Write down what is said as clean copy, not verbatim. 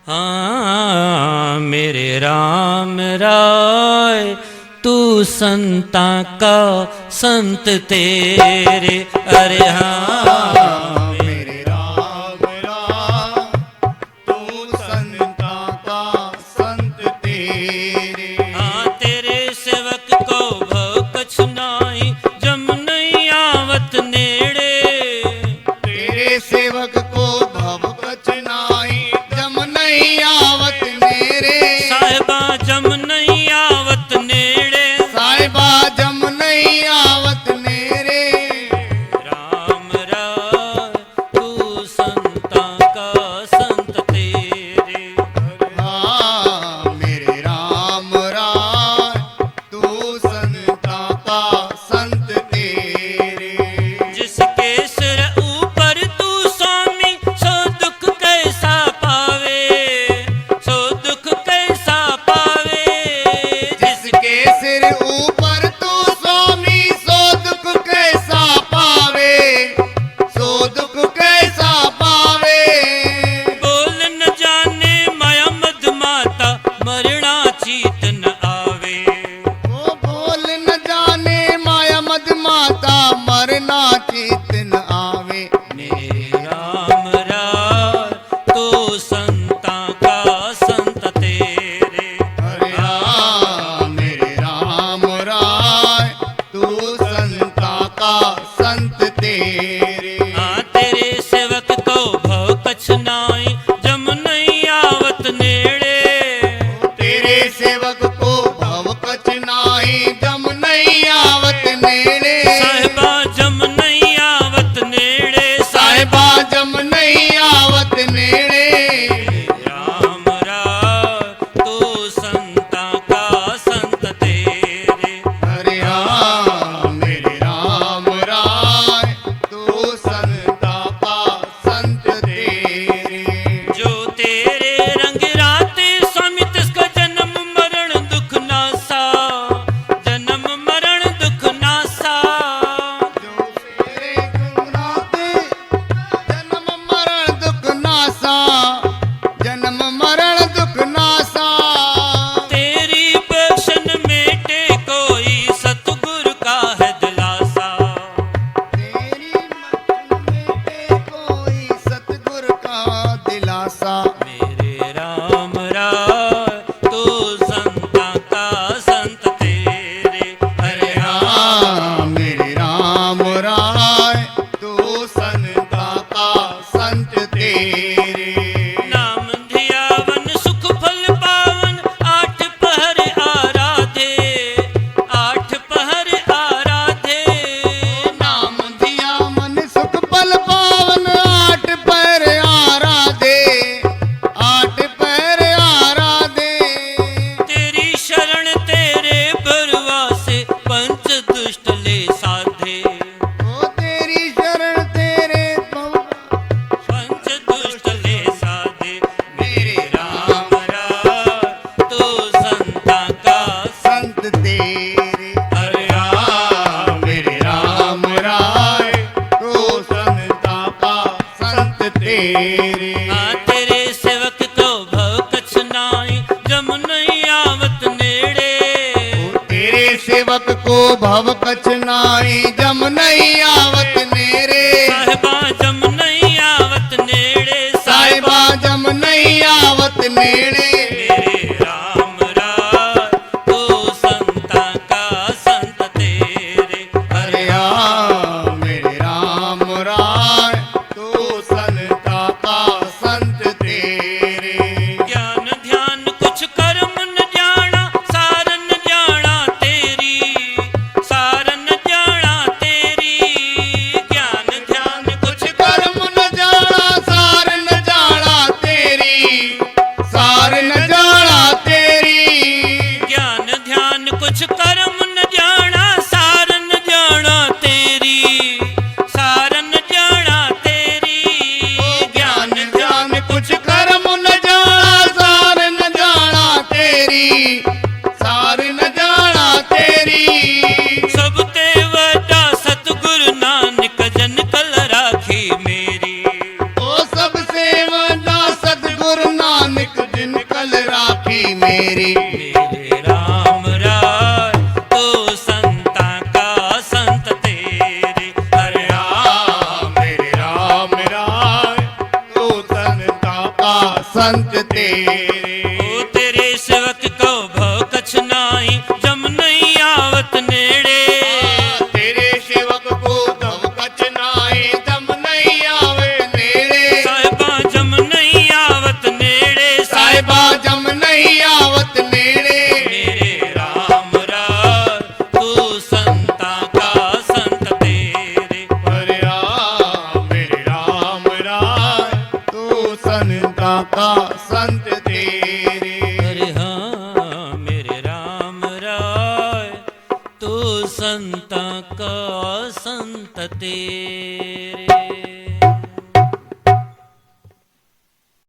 हाँ मेरे राम राय तू संता का संत तेरे। अरे हाँ मेरे राम राय तू संता का संत तेरे। हाँ तेरे सेवक को भव कछु नाई जम नहीं आवत नेड़े। तेरे सेवक को भव कछ नाई जम नहीं आवत नेरे। साहिबा जम नहीं आवत नेड़े। साहिबा जम नहीं आवत नेरे। राम राय तू संता का संत तेरे। हाँ मेरे राम राय तू संता का संत तेरे। जिसके सिर ऊपर तू स्वामी सो दुख कैसा पावे। सो दुख कैसा पावे। जिसके सिर ऊपर तू स्वामी सो दुख कैसा पावे। सो दुख कैसा पावे। बोल न जाने माया मद माता मरना चीत न आवे। वो बोल न जाने माया मद माता मरना चेत न आवे। मेरे राम राय तो संता का संत तेरे। अरे हाँ मेरे राम राय तू संता का संत तेरे। हाँ तेरे सेवक को भव कछ नाई जम नहीं आवत नेड़े। तेरे सेवक को भव कछ नाई जम नहीं आवत नेड़े। साहिबा जम नहीं आवत नेड़े। साहिबा जम नहीं आवत नेड़े। राम राय तो संता का संत तेरे। अरे हाँ मेरे राम राय तू संता का संत तेरे। जो तेरे रंग राते स्वामी तिसका जन्म मरण दुख नासा। जन्म मरण दुख नासा। जो तेरे गुणगाते जन्म मरण दुख नासा। जन्म मरण दुख नासा। तेरी बख्शन मेटे कोई सतगुर का है दिलासा। तेरी मत में कोई सतगुर का दिलासा। मेरे राम राय तो संता का संत तेरे। अरे हाँ मेरे राम राय तू संता का संत तेरे। नाम धियावन सुख फल पावन आठ पहर आराधे। आठ पहर आराधे। नाम दिया मन सुख पल पावन आठ पैर आराधे। आठ पैर आराधे। तेरी शरण तेरे बरवा से पंच दुष्ट ले साधे। ओ तेरी शरण तेरे पंच दुष्ट ले साधे। मेरे राम राय तो संता का संत तेरे। अरे हाँ मेरे राम राय तो संता का संत तेरे। हाँ तेरे सेवक को भव कछ नाई जम नहीं आवत नेड़े। तेरे सेवक को भव कछ नाई जम नहीं आवत नेरे। साहिबा जम नहीं आवत नेड़े। साहिबा जम नहीं आवत नेड़े। मेरे राम राय तो संता का संत तेरे। अरे हाँ मेरे राम राय तो संता का संत तेरे। ज्ञान ध्यान कुछ कर्म न जाना सारन जाना तेरी। सारन जाना तेरी। ज्ञान ध्यान कुछ कर्म न जाना सार न जाना तेरी। सार नानक जिन कल राखी मेरी। मेरे राम राय तो संता का संत तेरे। हरे राम मेरे राम राय तो संता का संत तेरे। ओ तेरे सेवक को भव कछ नाई जम नहीं आवत नेड़े। तेरे सेवक को दम कछ नाई दम नहीं आवे नेड़े। साहिबा जम नहीं आवत नेड़े। साहिबा जम नहीं आवत नेड़े। मेरे राम राय तू संता का संत तेरे। मेरे राम राय तू संता का संत